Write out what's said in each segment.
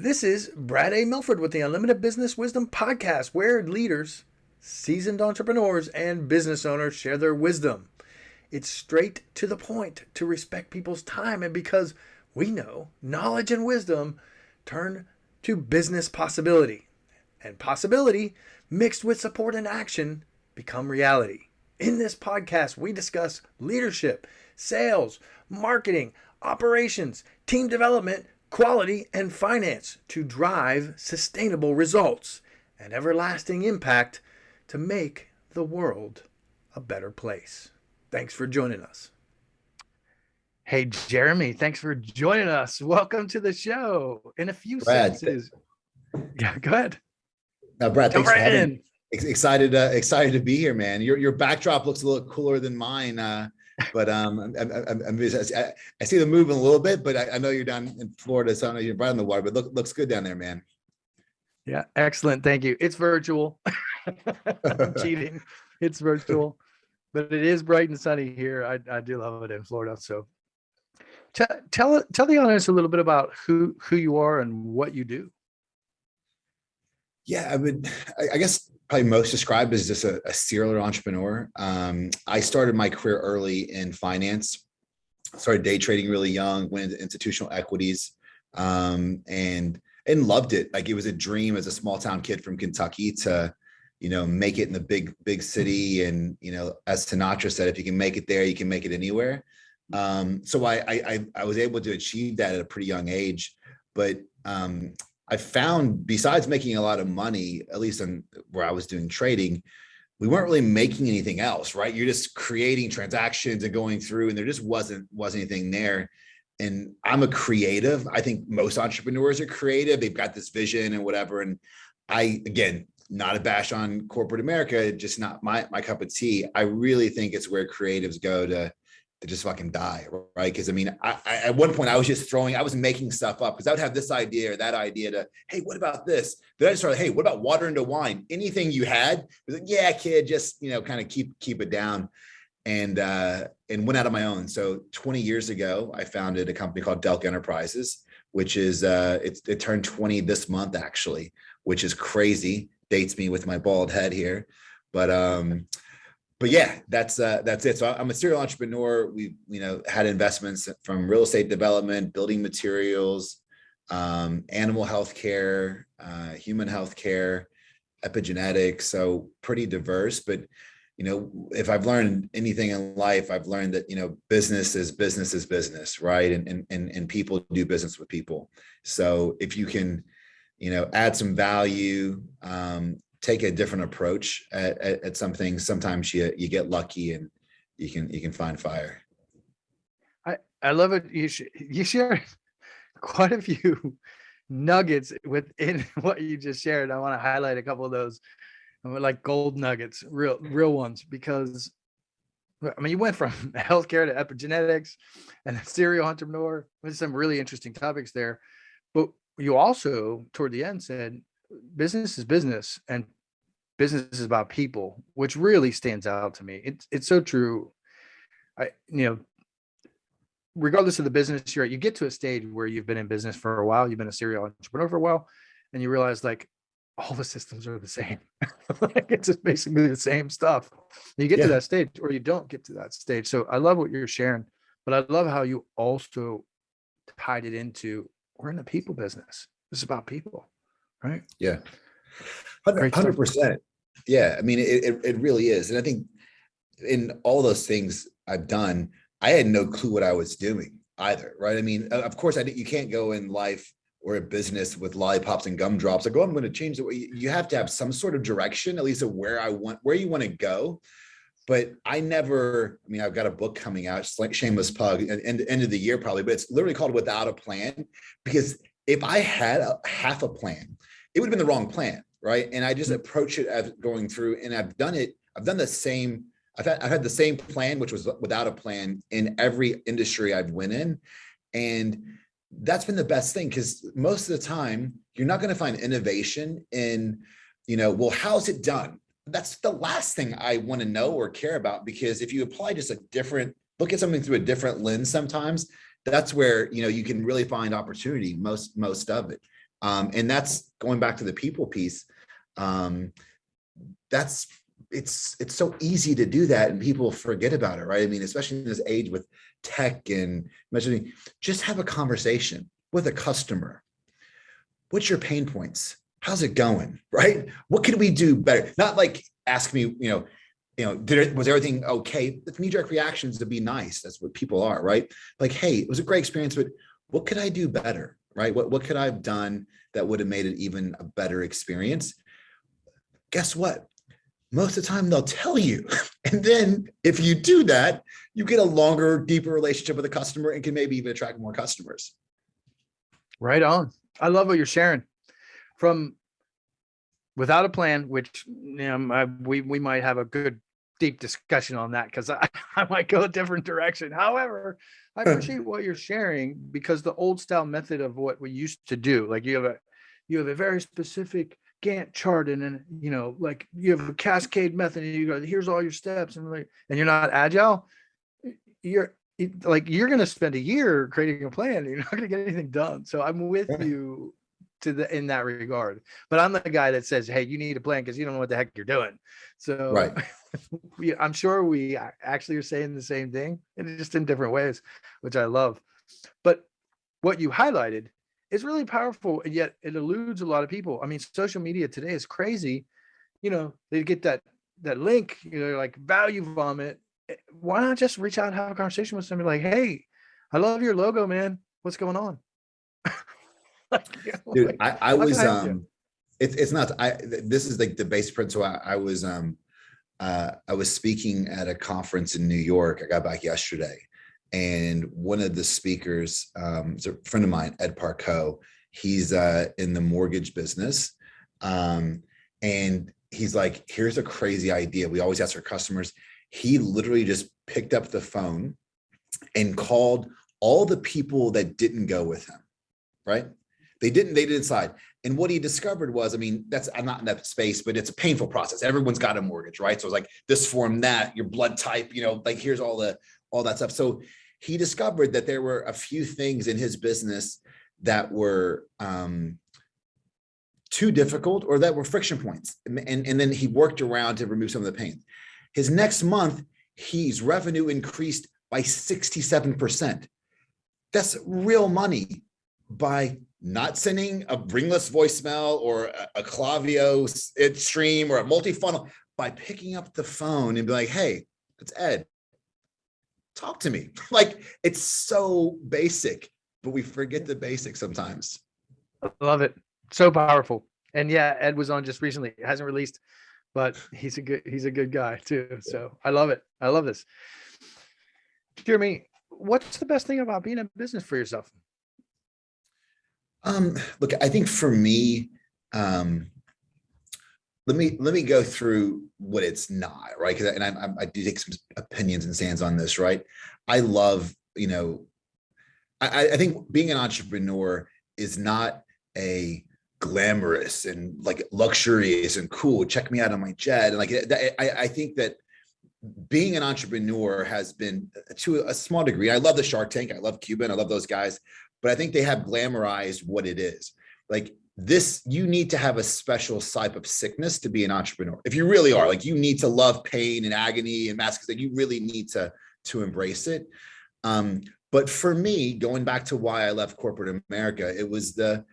This is Brad A. Milford with the Unlimited Business Wisdom Podcast, where leaders, seasoned entrepreneurs, and business owners share their wisdom. It's straight to the point to respect people's time, and because we know knowledge and wisdom turn to business possibility, and possibility mixed with support and action become reality. In this podcast, we discuss leadership, sales, marketing, operations, team development, quality, and finance to drive sustainable results and everlasting impact to make the world a better place. Thanks for joining us. Hey, Jeremy, thanks for joining us. Welcome to the show. In a few sentences. Yeah, go ahead. Now, Brad, thanks for having me. Excited to be here, man. Your backdrop looks a little cooler than mine, but I see them moving a little bit. But I know you're down in Florida, so I know you're right on the water. But looks good down there, man. Yeah, excellent. Thank you. It's virtual. I'm cheating. It's virtual, but it is bright and sunny here. I do love it in Florida. So tell the audience a little bit about who you are and what you do. Yeah, I guess probably most described as just a serial entrepreneur. I started my career early in finance, started day trading really young, went into institutional equities, and loved it. Like, it was a dream as a small town kid from Kentucky to, make it in the big city. And, as Sinatra said, if you can make it there, you can make it anywhere. So I was able to achieve that at a pretty young age, but I found, besides making a lot of money, at least where I was doing trading, we weren't really making anything else, right? You're just creating transactions and going through, and there just wasn't anything there. And I'm a creative. I think most entrepreneurs are creative. They've got this vision and whatever. And again, not a bash on corporate America, just not my cup of tea. I really think it's where creatives go to just fucking die, right? Because I at one point I was making stuff up because I would have this idea or that idea to, hey, what about this? Then I started, hey, what about water into wine? Anything you had? I was like, yeah, kid, just kind of keep it down, and went out on my own. So 20 years ago, I founded a company called Delk Enterprises, which is it turned 20 this month actually, which is crazy. Dates me with my bald head here, but yeah, that's it. So I'm a serial entrepreneur. We, had investments from real estate development, building materials, animal healthcare, human healthcare, epigenetics. So pretty diverse. But, if I've learned anything in life, I've learned that, business is business, right? And people do business with people. So if you can, add some value, take a different approach at something, sometimes you get lucky and you can find fire. I love it. You share quite a few nuggets within what you just shared. I want to highlight a couple of those, like gold nuggets, real ones, because you went from healthcare to epigenetics and a serial entrepreneur with some really interesting topics there. But you also, toward the end, said business is business and business is about people, which really stands out to me. It's so true. Regardless of the business you're at, you get to a stage where you've been in business for a while, you've been a serial entrepreneur for a while, and you realize like all the systems are the same. Like, it's just basically the same stuff. You get to that stage, or you don't get to that stage. So I love what you're sharing, but I love how you also tied it into, we're in the people business. This is about people, right? Yeah. 100%. Yeah. It really is. And I think in all those things I've done, I had no clue what I was doing either. Right. Of course you can't go in life or a business with lollipops and gumdrops. Like, oh, I'm going to change the way. You have to have some sort of direction, at least of where you want to go. But I've got a book coming out, it's like shameless plug, at the end of the year probably, but it's literally called Without a Plan, because if I had half a plan, it would have been the wrong plan. Right. And I just approach it as going through, and I've done the same. I've had the same plan, which was without a plan, in every industry I've went in. And that's been the best thing, because most of the time you're not going to find innovation in, well, how's it done? That's the last thing I want to know or care about, because if you apply just look at something through a different lens, sometimes that's where, you can really find opportunity most of it. And that's going back to the people piece. That's it's so easy to do that, and people forget about it, right? I mean, especially in this age with tech and messaging, just have a conversation with a customer. What's your pain points? How's it going? Right? What can we do better? Not like ask me, was everything okay? The knee-jerk reactions to be nice. That's what people are, right? Like, hey, it was a great experience, but what could I do better? Right? What could I have done that would have made it even a better experience? Guess what? Most of the time they'll tell you. And then if you do that, you get a longer, deeper relationship with the customer and can maybe even attract more customers. Right on. I love what you're sharing. From without a plan, which we might have a good deep discussion on that, because I might go a different direction. However, I appreciate what you're sharing, because the old style method of what we used to do, like you have a very specific Gantt chart, and then like you have a cascade method, and you go, here's all your steps, and you're not agile. You're going to spend a year creating a plan, and you're not going to get anything done. So I'm with you in that regard. But I'm the guy that says, hey, you need a plan because you don't know what the heck you're doing. So right. I'm sure we actually are saying the same thing, and just in different ways, which I love. But what you highlighted is really powerful, and yet it eludes a lot of people. I mean, social media today is crazy. They get that link, like value vomit. Why not just reach out and have a conversation with somebody like, hey, I love your logo, man. What's going on? Dude, I was it's not this is like the base principle. I was speaking at a conference in New York. I got back yesterday, and one of the speakers is a friend of mine, 𝐓𝐿. He's in the mortgage business, and he's like, here's a crazy idea we always ask our customers. He literally just picked up the phone and called all the people that didn't go with him, right? They didn't decide. And what he discovered was, I'm not in that space, but it's a painful process. Everyone's got a mortgage, right? So it's like this form, that, your blood type, like here's all that stuff. So he discovered that there were a few things in his business that were too difficult or that were friction points. And then he worked around to remove some of the pain. His next month, his revenue increased by 67%. That's real money by not sending a ringless voicemail or a Klaviyo stream or a multi-funnel, by picking up the phone and be like, hey, it's Ed. Talk to me. Like, it's so basic, but we forget the basics sometimes. I love it. So powerful. And yeah, Ed was on just recently. It hasn't released, but he's a good guy too. So I love it. I love this. Jeremy, what's the best thing about being in business for yourself? Look, I think for me, let me go through what it's not, right? Because I do take some opinions and stands on this, right? I love, I think being an entrepreneur is not a glamorous and like luxurious and cool, check me out on my jet. And like, I think that being an entrepreneur has been, to a small degree, I love the Shark Tank, I love Cuban, I love those guys, but I think they have glamorized what it is. Like this, you need to have a special type of sickness to be an entrepreneur. If you really are, like, you need to love pain and agony and masks, like you really need to embrace it. But for me, going back to why I left corporate America, it was the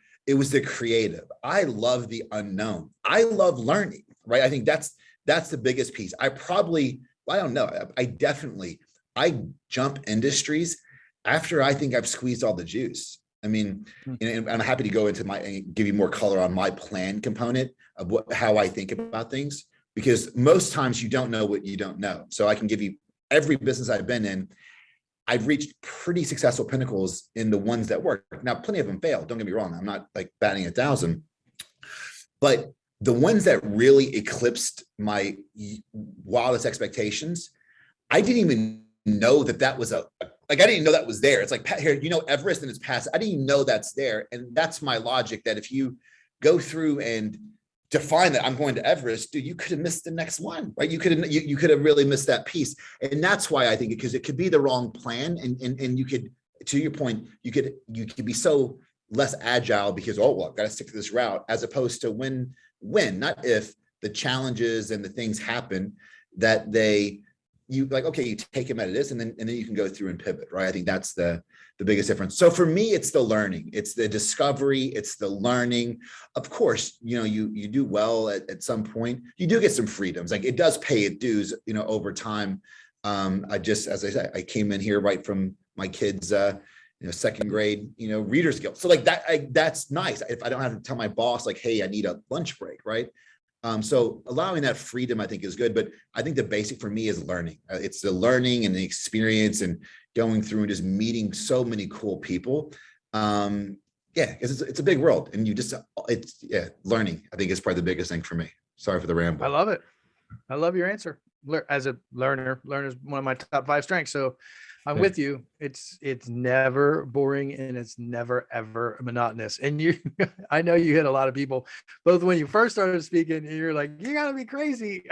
creative. I love the unknown. I love learning, right? I think that's the biggest piece. I don't know. I jump industries after I think I've squeezed all the juice. I mean, and I'm happy to go into give you more color on my plan component of how I think about things, because most times you don't know what you don't know. So I can give you every business I've been in. I've reached pretty successful pinnacles in the ones that work. Now, plenty of them failed. Don't get me wrong. I'm not like batting 1,000, but the ones that really eclipsed my wildest expectations, I didn't even know that was I didn't even know that was there. It's like, here, Everest and it's past. I didn't even know that's there. And that's my logic, that if you go through and define that I'm going to Everest, dude, you could have missed the next one, right? You could have really missed that piece. And that's why I think because it could be the wrong plan. And you could, to your point, you could be so less agile because, oh, well, I've got to stick to this route, as opposed to when, not if, the challenges and the things happen that you like, okay, you take them as it is, and then you can go through and pivot, right? I think that's the biggest difference. So for me, it's the learning, it's the discovery, it's the learning. Of course, you do well at some point, you do get some freedoms. Like, it does pay its dues, over time. As I said, I came in here right from my kids' second grade, reader's guild. So like that's nice. If I don't have to tell my boss, like, hey, I need a lunch break, right? So allowing that freedom, I think, is good. But I think the basic for me is learning. It's the learning and the experience and going through and just meeting so many cool people. Because it's a big world, and learning, I think, is probably the biggest thing for me. Sorry for the ramble. I love it. I love your answer. As a learner is one of my top 5 strengths. So I'm with you. It's never boring, and it's never ever monotonous. And I know you hit a lot of people, both when you first started speaking, and you're like, you gotta be crazy,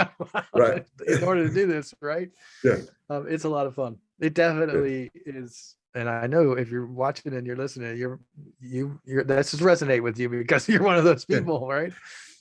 right, in order to do this, right? Yeah. It's a lot of fun. It definitely is. And I know if you're watching and you're listening, you're that's just resonate with you because you're one of those people, right?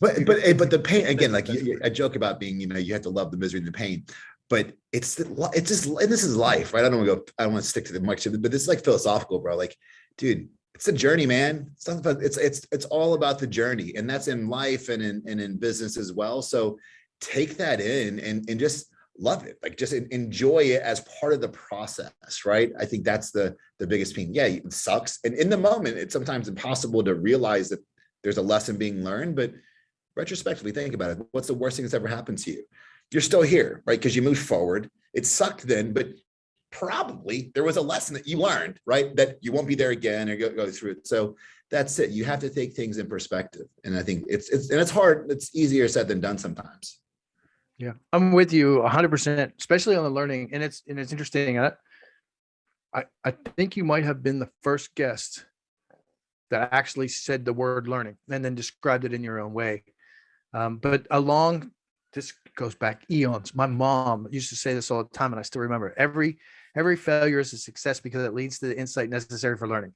But the pain, again, like I joke about being, you have to love the misery and the pain. But it's just, and this is life, right? I don't want to stick to the much of it, but this is like philosophical, bro. Like, dude, it's a journey, man. It's all about the journey, and that's in life and in business as well. So take that in and just love it. Like, just enjoy it as part of the process, right? I think that's the biggest pain. Yeah, it sucks, and in the moment, it's sometimes impossible to realize that there's a lesson being learned. But retrospectively, think about it. What's the worst thing that's ever happened to you? You're still here, right? Because you moved forward. It sucked then, but probably there was a lesson that you learned, right? That you won't be there again or go through it. So that's it. You have to take things in perspective. And I think it's hard. It's easier said than done sometimes. Yeah, I'm with you 100%, especially on the learning. And it's interesting. I think you might have been the first guest that actually said the word learning and then described it in your own way. But this goes back eons. My mom used to say this all the time, and I still remember it. Every failure is a success because it leads to the insight necessary for learning.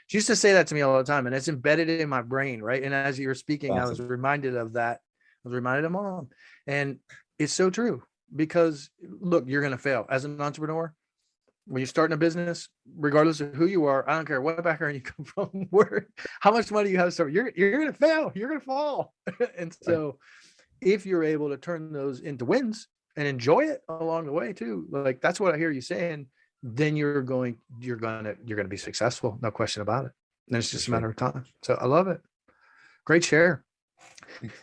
She used to say that to me all the time, and it's embedded in my brain, right? And as you were speaking, awesome. I was reminded of that. I was reminded of Mom, and it's so true, because look, you're going to fail as an entrepreneur. When you're starting a business, regardless of who you are, I don't care what background you come from, how much money you have to start, you're going to fail, you're going to fall. And so if you're able to turn those into wins and enjoy it along the way too, like that's what I hear you saying, then you're going to be successful. No question about it. And it's just a matter of time. So I love it. Great share.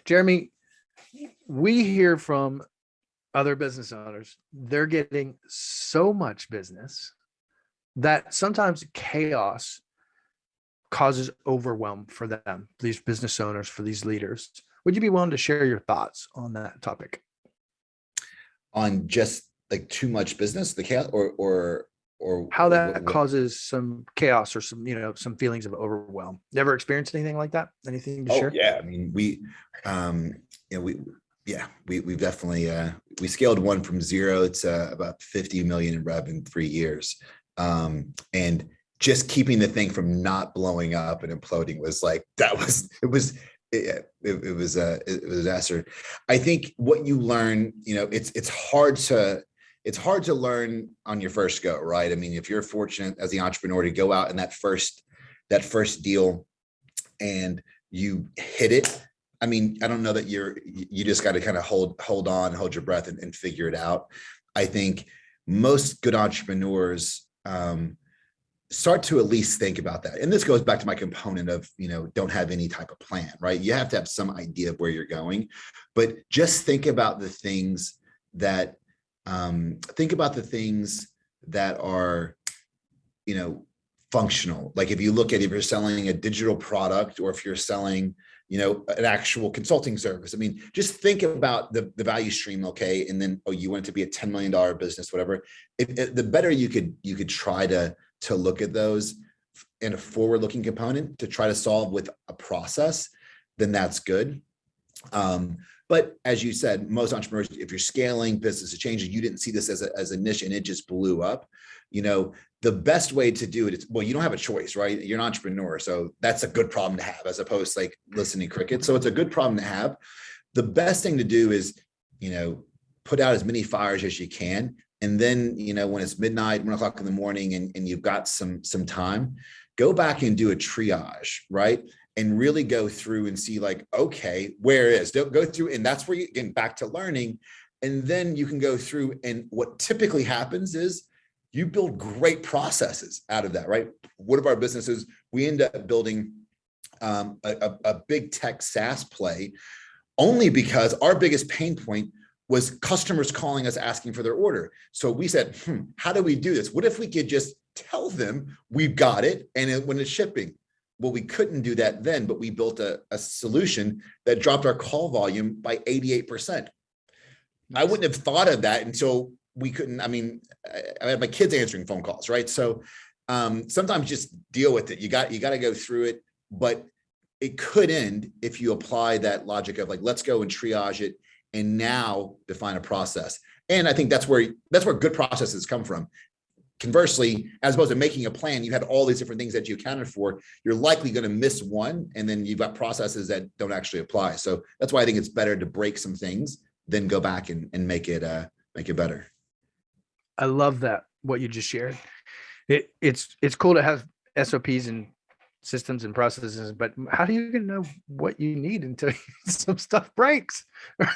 Jeremy, we hear from other business owners, they're getting so much business that sometimes chaos causes overwhelm for them, these business owners, for these leaders. Would you be willing to share your thoughts on that topic? On just like too much business, the chaos, or how that causes some chaos or some, some feelings of overwhelm. You ever experienced anything like that? Anything to share? Yeah. I mean, we've definitely, we scaled one from 0 to about 50 million in rev in 3 years. And just keeping the thing from not blowing up and imploding was like, it was a disaster. I think what you learn, it's hard to learn on your first go, right? I mean, if you're fortunate as the entrepreneur to go out in that first deal and you hit it, I mean, I don't know that you just got to kind of hold on, hold your breath and figure it out. I think most good entrepreneurs start to at least think about that. And this goes back to my component of, don't have any type of plan, right? You have to have some idea of where you're going, but just think about the things that are, functional. Like if you're selling a digital product, or if you're selling, an actual consulting service. I mean, just think about the value stream. Okay. And then, you want it to be a $10 million business, whatever. The better you could try to look at those in a forward-looking component to try to solve with a process, then that's good. But But as you said, most entrepreneurs, if you're scaling, business is changing, you didn't see this as a niche and it just blew up. The best way to do it is, well, you don't have a choice, right? You're an entrepreneur. So that's a good problem to have, as opposed to like listening to cricket. So it's a good problem to have. The best thing to do is, put out as many fires as you can. And then, when it's midnight, 1 o'clock in the morning, and you've got some time, go back and do a triage, right? And really go through and see like, okay, where is, go through. And that's where you get back to learning. And then you can go through, and what typically happens is you build great processes out of that, right? One of our businesses, we end up building a big tech SaaS play, only because our biggest pain point was customers calling us asking for their order. So we said, how do we do this? What if we could just tell them we've got it and when it's shipping? Well, we couldn't do that then, but we built a solution that dropped our call volume by 88%. I wouldn't have thought of that until we couldn't. I had my kids answering phone calls, right? So sometimes just deal with it. You got to go through it, but it could end if you apply that logic of like, let's go and triage it and now define a process. And I think that's where good processes come from. Conversely, as opposed to making a plan, you had all these different things that you accounted for. You're likely going to miss one, and then you've got processes that don't actually apply. So that's why I think it's better to break some things than go back and make it better. I love that, what you just shared. It's cool to have SOPs and systems and processes, but how do you know what you need until some stuff breaks,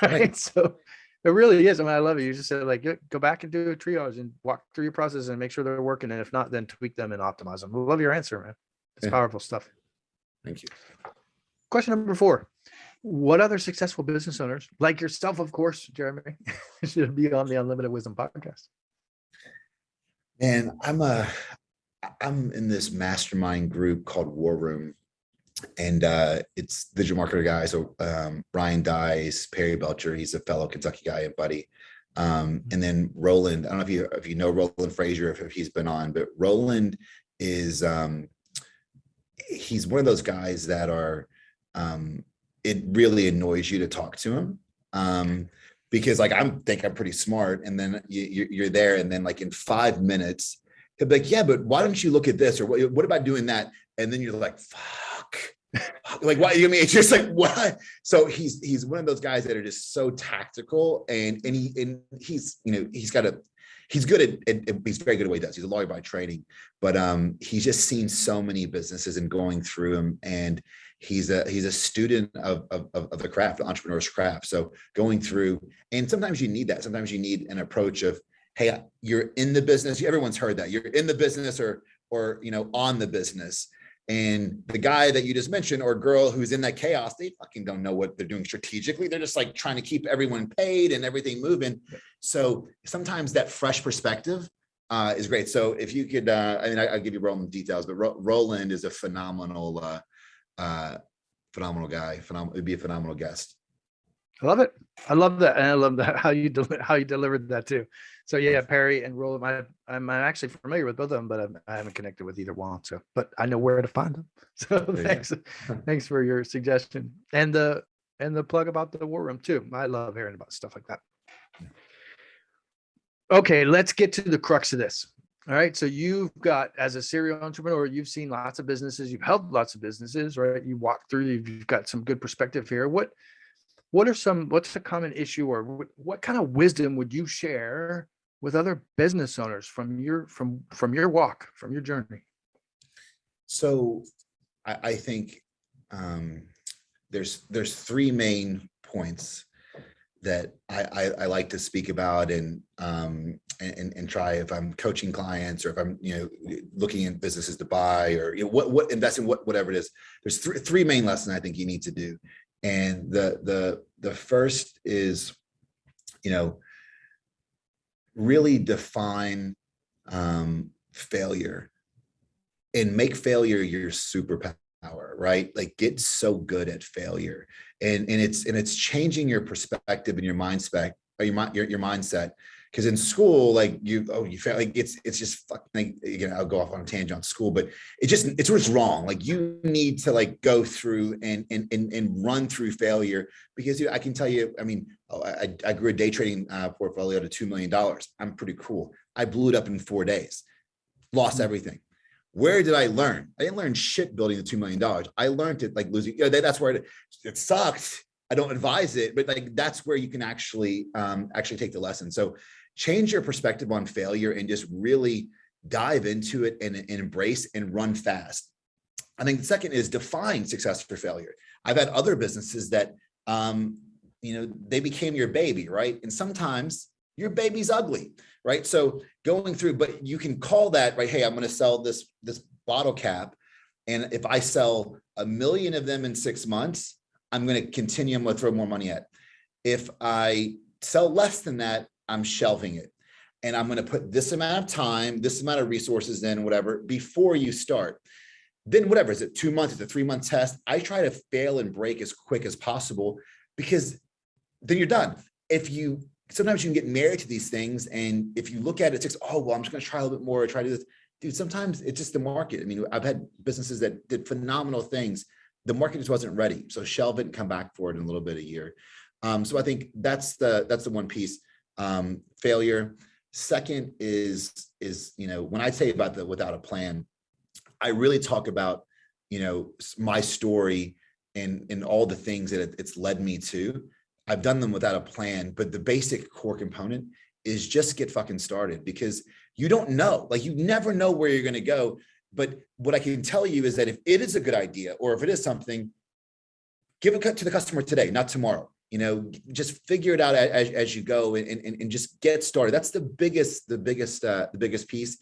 right? So it really is. I love it. You just said like, go back and do a triage and walk through your process and make sure they're working. And if not, then tweak them and optimize them. I love your answer, man. It's powerful stuff. Thank you. Question number 4. What other successful business owners, like yourself, of course, Jeremy, should be on the Unlimited Wisdom podcast? And I'm in this mastermind group called War Room, and it's digital marketer guys. So Ryan Dice, Perry Belcher, he's a fellow Kentucky guy and buddy. And then Roland, I don't know if you know Roland Frazier, if he's been on, but Roland is he's one of those guys that are it really annoys you to talk to him. Because like I'm pretty smart, and then you're there, and then like in 5 minutes he'll be like, yeah, but why don't you look at this, or what about doing that? And then you're like, fuck, like why? I mean, it's just like what? So he's one of those guys that are just so tactical, and he's he's good at he's very good at what he does. He's a lawyer by training, but he's just seen so many businesses and going through them, and he's a student of the craft, the entrepreneur's craft. So going through, and sometimes you need that. Sometimes you need an approach of, hey, you're in the business. Everyone's heard that you're in the business or on the business. And the guy that you just mentioned, or girl who's in that chaos, they fucking don't know what they're doing strategically. They're just like trying to keep everyone paid and everything moving. So sometimes that fresh perspective is great. So if you could, I'll give you Roland details, but Roland is a phenomenal guy. It'd be a phenomenal guest. I love it. I love that. And I love that how you delivered that too. So yeah, Perry and Roland, I'm actually familiar with both of them, but I haven't connected with either one. So, but I know where to find them. So thanks for your suggestion and the plug about the War Room too. I love hearing about stuff like that. Okay, let's get to the crux of this. All right. So you've got, as a serial entrepreneur, you've seen lots of businesses, you've helped lots of businesses, right? You walk through, you've got some good perspective here. What's a common issue, or what kind of wisdom would you share with other business owners from your walk, from your journey? So I think there's 3 main points that I like to speak about and try, if I'm coaching clients or if I'm looking at businesses to buy, or what invest in whatever it is. There's 3 main lessons I think you need to do. And the first is, really define failure and make failure your superpower, right? Like get so good at failure, and it's changing your perspective and your mindset, or your mindset Because in school, like you feel like it's just fucking, like, again, I'll go off on a tangent on school, but it's what's wrong. Like you need to like go through and run through failure, because I can tell you, I mean, I grew a day trading portfolio to $2 million. I'm pretty cool. I blew it up in 4 days, lost everything. Where did I learn? I didn't learn shit building the $2 million. I learned it like losing. That's where it sucked. I don't advise it, but like that's where you can actually take the lesson. So change your perspective on failure and just really dive into it and embrace and run fast. I think the second is define success for failure. I've had other businesses that they became your baby, right? And sometimes your baby's ugly, right? So going through, but you can call that, right? Hey, I'm going to sell this bottle cap, and if I sell 1 million of them in 6 months, I'm going to continue. I'm going to throw more money at. If I sell less than that, I'm shelving it, and I'm going to put this amount of time, this amount of resources in, whatever, before you start. Then whatever, is it 2 months? It's a 3-month test. I try to fail and break as quick as possible, because then you're done. Sometimes you can get married to these things, and if you look at it, it's like, oh, well, I'm just going to try a little bit more, or try to do this. Dude, sometimes it's just the market. I mean, I've had businesses that did phenomenal things. The market just wasn't ready. So shelve it and come back for it in a little bit a year. So I think that's the one piece. Failure. Second is when I say about the without a plan, I really talk about, my story and all the things that it's led me to. I've done them without a plan, but the basic core component is just get fucking started, because you don't know, like you never know where you're going to go. But what I can tell you is that if it is a good idea, or if it is something, give it to the customer today, not tomorrow. Just figure it out as you go and just get started. That's the biggest piece.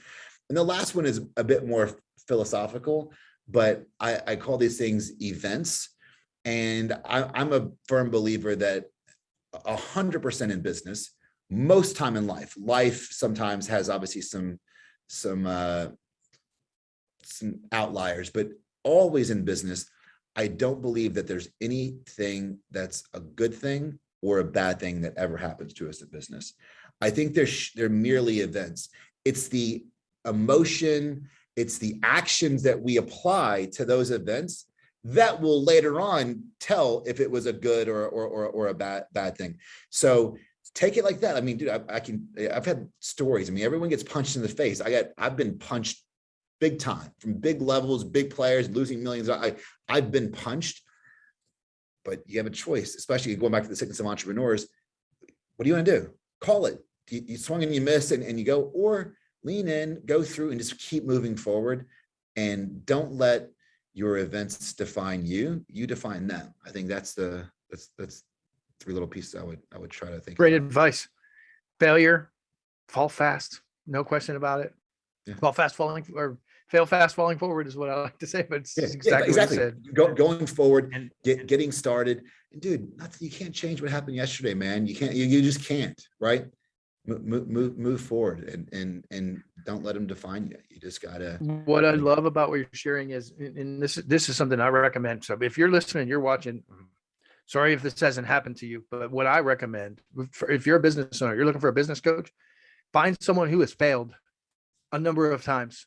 And the last one is a bit more philosophical, but I call these things events. And I'm a firm believer that 100% in business, most time in life sometimes has obviously some outliers, but always in business, I don't believe that there's anything that's a good thing or a bad thing that ever happens to us in business. I think they're merely events. It's the emotion, it's the actions that we apply to those events that will later on tell if it was a good or a bad thing. So take it like that. I mean, dude, I've had stories. I mean, everyone gets punched in the face. I've been punched big time from big levels, big players, losing millions. I've been punched, but you have a choice, especially going back to the sickness of entrepreneurs. What do you want to do? Call it. You swung and you missed and you go, or lean in, go through and just keep moving forward, and don't let your events define you. You define them. I think that's three little pieces I would try to think. Great advice. Failure, fall fast, no question about it. Yeah. Fail fast, falling forward is what I like to say, but it's exactly what you said. Going forward and getting started. And dude, you can't change what happened yesterday, man. You can't. You just can't. Right? Move forward and don't let them define you. You just gotta. What I love about what you're sharing is, and this is something I recommend. So if you're listening, you're watching. Sorry if this hasn't happened to you, but what I recommend, if you're a business owner, you're looking for a business coach, find someone who has failed a number of times,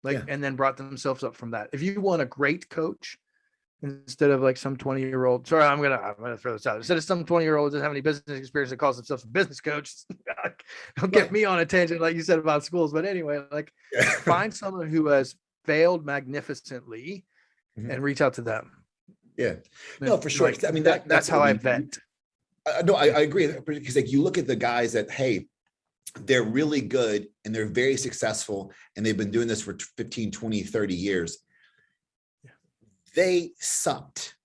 and then brought themselves up from that. If you want a great coach, instead of like some 20-year-old, sorry, I'm gonna throw this out. Instead of some 20-year-old doesn't have any business experience that calls themselves a business coach, don't get me on a tangent like you said about schools. But anyway, find someone who has failed magnificently and reach out to them. Yeah, no, for sure. I mean, that's how I vet. No, I agree, because you look at the guys that, hey, they're really good and they're very successful and they've been doing this for 15, 20, 30 years. They sucked,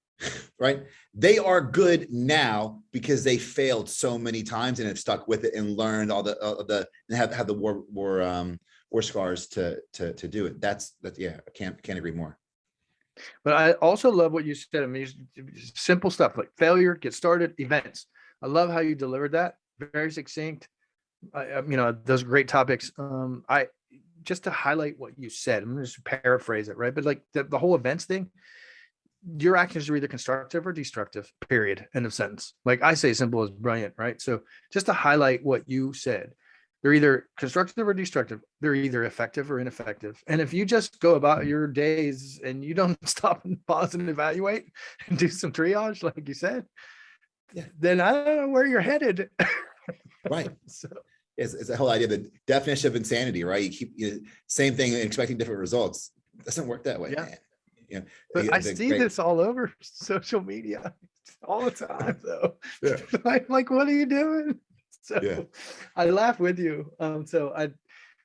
right? They are good now because they failed so many times and have stuck with it and learned all the and have the war scars to do it. That's I can't agree more. But I also love what you said. I mean, simple stuff like failure, get started, events. I love how you delivered that. Very succinct. Those are great topics. Just to highlight what you said, I'm going to just paraphrase it, right? But like the whole events thing, your actions are either constructive or destructive, period. End of sentence. Like I say, simple is brilliant, right? So just to highlight what you said, They're either constructive or destructive. They're either effective or ineffective. And if you just go about your days and you don't stop and pause and evaluate and do some triage, like you said, Yeah. then I don't know where you're headed. Right. So It's the whole idea, the definition of insanity, right? You keep same thing and expecting different results. It doesn't work that way, yeah. man. You know, But I see this all over social media all the time, though. Yeah. I'm like, what are you doing? So Yeah. I laugh with you. So I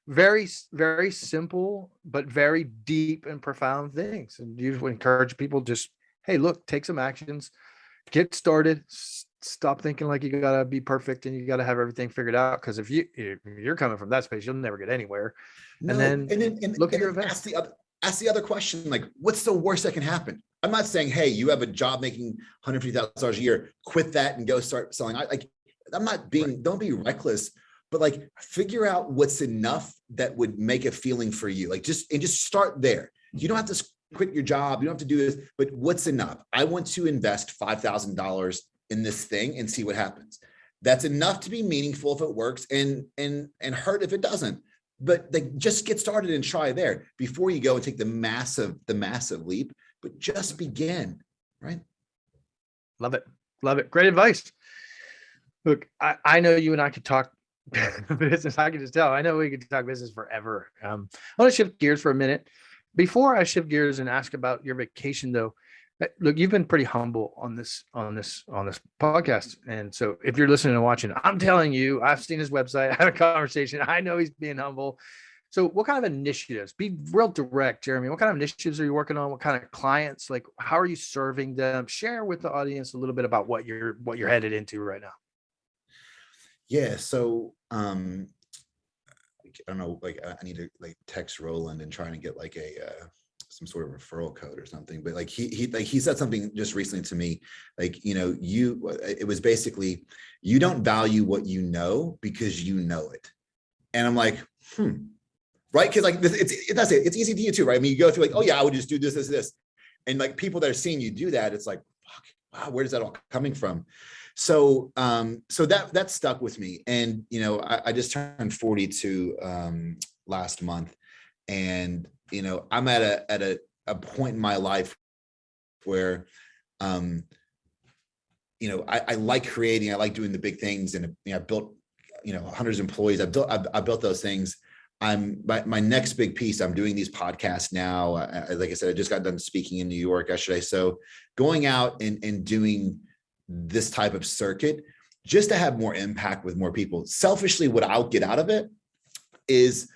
very, very simple, but very deep and profound things. And you encourage people just, hey, look, take some actions, get started, stop thinking like you gotta be perfect and you gotta have everything figured out. Because if you're coming from that space, you'll never get anywhere. No, And then look at your events. Ask the other question, like, what's the worst that can happen? I'm not saying, hey, you have a job making $150,000 a year, quit that and go start selling. I'm not being, right. Don't be reckless, but like figure out what's enough that would make a feeling for you. Like just start there. You don't have to quit your job. You don't have to do this, but what's enough? I want to invest $5,000 in this thing and see what happens. That's enough to be meaningful if it works and hurt if it doesn't. But like just get started and try there before you go and take the massive leap, but just begin, right? Love it. Love it. Great advice. Look, I know you and I could talk business. I can just tell. I know we could talk business forever. I want to shift gears for a minute. Before I shift gears and ask about your vacation, though, look, you've been pretty humble on this podcast. And so if you're listening and watching, I'm telling you, I've seen his website, I had a conversation. I know he's being humble. So what kind of initiatives, be real direct, Jeremy, what kind of initiatives are you working on? What kind of clients, like, how are you serving them? Share with the audience a little bit about what you're headed into right now. Yeah. So, I don't know, like I need to like text Roland and try and get like some sort of referral code or something. But like he said something just recently to me, like, it was basically, you don't value what you know because you know it. And I'm like, right? Cause like it's easy to you too, right? I mean, you go through like, oh yeah, I would just do this. And like people that are seeing you do that, it's like, fuck, wow, where does that all coming from? So, that stuck with me. And, I just turned 42 last month, and, I'm at a point in my life where, I like creating, I like doing the big things. And, I built, hundreds of employees. I built those things. My next big piece, I'm doing these podcasts now. Like I said, I just got done speaking in New York yesterday. So going out and doing this type of circuit just to have more impact with more people. Selfishly, what I'll get out of it is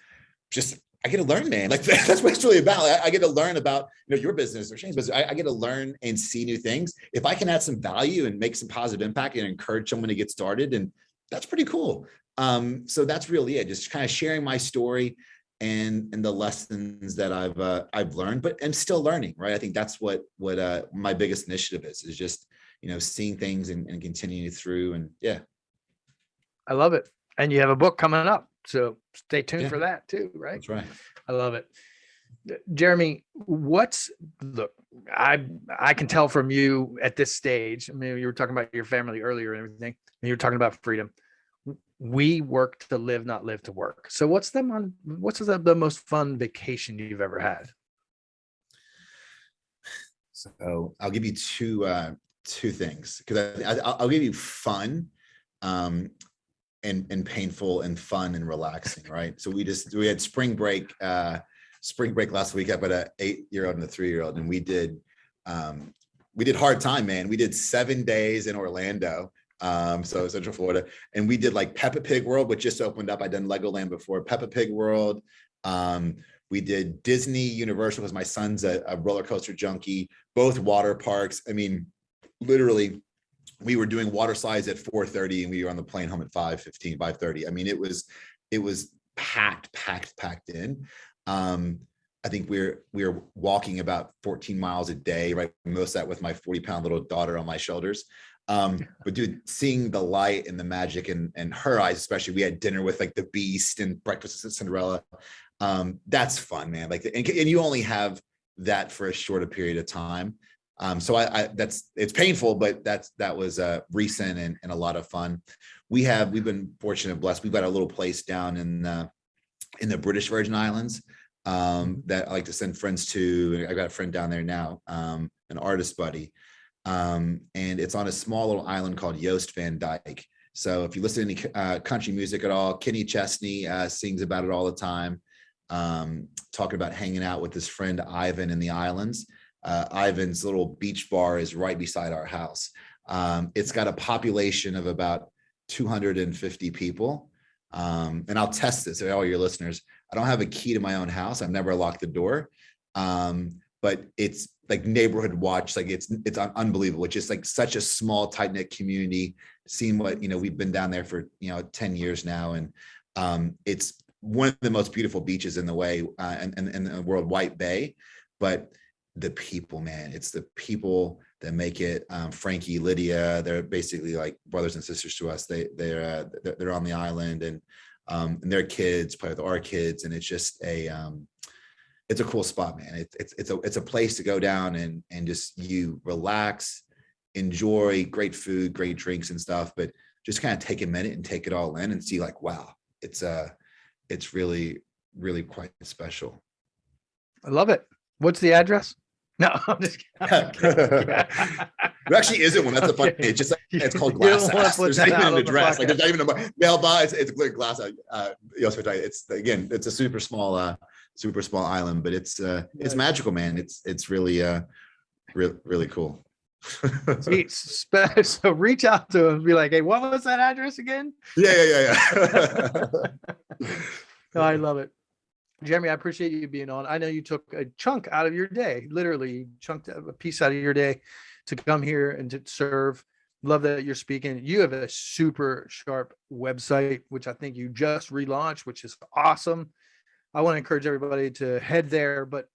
just, I get to learn, man. Like that's what it's really about. I get to learn about, your business or Shane's business. I get to learn and see new things. If I can add some value and make some positive impact and encourage someone to get started, and that's pretty cool. So that's really it. Just kind of sharing my story and the lessons that I've learned, but I'm still learning, right? I think that's what my biggest initiative is just, seeing things and continuing through. And yeah. I love it. And you have a book coming up, so stay tuned for that too, right? That's right. I love it. Jeremy, look, I can tell from you at this stage, I mean, you were talking about your family earlier and everything, and you were talking about freedom. We work to live, not live to work. So what's the most fun vacation you've ever had? So I'll give you two things, because I'll give you fun and painful and fun and relaxing, right? So we had spring break last week. I've got an 8-year-old and a 3-year-old, and we did hard time, man. We did 7 days in Orlando, so Central Florida, and we did like Peppa Pig World, which just opened up. I'd done Legoland before. Peppa Pig World. We did Disney, Universal, because my son's a roller coaster junkie, both water parks. I mean, literally, we were doing water slides at 4:30 and we were on the plane home at 5:15, 5:30. I mean, it was packed in. I think we were walking about 14 miles a day, right? Most of that with my 40-pound little daughter on my shoulders. But dude, seeing the light and the magic and her eyes, especially, we had dinner with like the Beast and breakfast at Cinderella. That's fun, man. Like, and you only have that for a shorter period of time. So it's painful, but that was recent and a lot of fun. we've been fortunate and blessed. We've got a little place down in the British Virgin Islands that I like to send friends to. I've got a friend down there now, an artist buddy. And it's on a small little island called 𝐓𝐿 van Dijk. So if you listen to any country music at all, Kenny Chesney sings about it all the time, talking about hanging out with his friend Ivan in the islands. Ivan's little beach bar is right beside our house. It's got a population of about 250 people. And I'll test this to all your listeners. I don't have a key to my own house. I've never locked the door. But it's like neighborhood watch. Like it's unbelievable. It's just like such a small, tight knit community. Seeing what, we've been down there for, 10 years now. And it's one of the most beautiful beaches in the way in the world, White Bay. But the people, man, it's the people that make it. Frankie, Lydia, they're basically like brothers and sisters to us. They're on the island, and their kids play with our kids, and it's just it's a cool spot, man. It's a place to go down and just you relax, enjoy great food, great drinks and stuff, but just kind of take a minute and take it all in and see like, wow, it's really, really quite special. I love it. What's the address? No, I'm just kidding. There actually isn't one. That's a funny. It's just it's called Glass House. There's not even an address. Like there's not even a mailbox. It's a clear Glass House. It's a super small island, but it's magical, man. It's really really cool. So reach out to him and be like, hey, what was that address again? Yeah. No, I love it. Jeremy, I appreciate you being on. I know you took a chunk out of your day, literally chunked a piece out of your day to come here and to serve. Love that you're speaking. You have a super sharp website, which I think you just relaunched, which is awesome. I want to encourage everybody to head there, but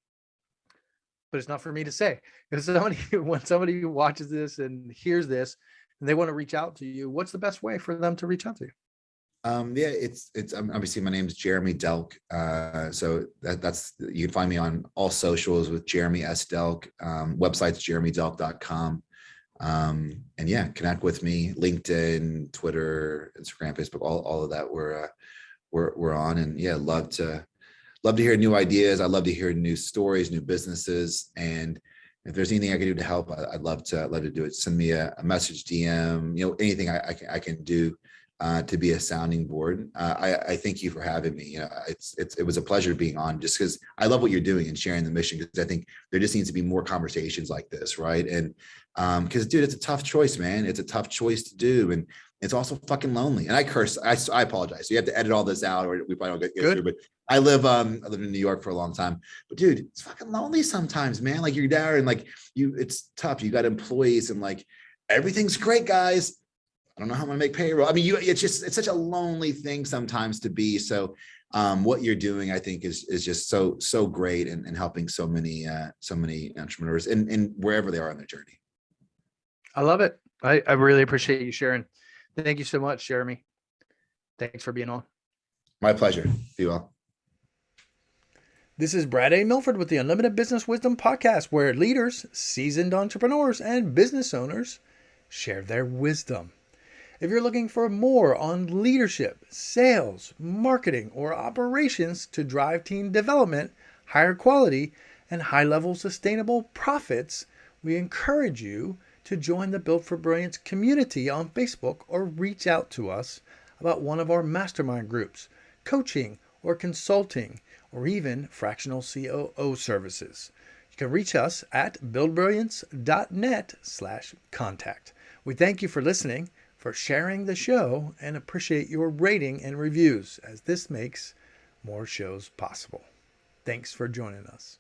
it's not for me to say. Because when somebody watches this and hears this and they want to reach out to you, what's the best way for them to reach out to you? It's obviously my name is Jeremy Delk. So that's you can find me on all socials with Jeremy S. Delk. Website's jeremydelk.com. And yeah, connect with me, LinkedIn, Twitter, Instagram, Facebook, all of that we're on. And yeah, love to hear new ideas. I love to hear new stories, new businesses. And if there's anything I can do to help, I'd love to do it. Send me a message, DM, anything I can do to be a sounding board. I thank you for having me. It was a pleasure being on, just because I love what you're doing and sharing the mission, because I think there just needs to be more conversations like this, right? And because dude, it's a tough choice, man. It's a tough choice to do, and it's also fucking lonely. And I curse. I apologize. So you have to edit all this out, or we probably don't get through. But I lived in New York for a long time. But dude, it's fucking lonely sometimes, man. Like you're there and like it's tough. You got employees and like everything's great, guys. I don't know how I'm gonna make payroll. I mean, it's such a lonely thing sometimes to be. So what you're doing, I think, is just so great and helping so many entrepreneurs and wherever they are on their journey. I love it. I really appreciate you sharing. Thank you so much, Jeremy. Thanks for being on. My pleasure. Be well. This is Brad A. Milford with the Unlimited Business Wisdom Podcast, where leaders, seasoned entrepreneurs, and business owners share their wisdom. If you're looking for more on leadership, sales, marketing, or operations to drive team development, higher quality, and high-level sustainable profits, we encourage you to join the Built for Brilliance community on Facebook or reach out to us about one of our mastermind groups, coaching or consulting, or even fractional COO services. You can reach us at buildbrilliance.net/contact. We thank you for listening, for sharing the show, and appreciate your rating and reviews, as this makes more shows possible. Thanks for joining us.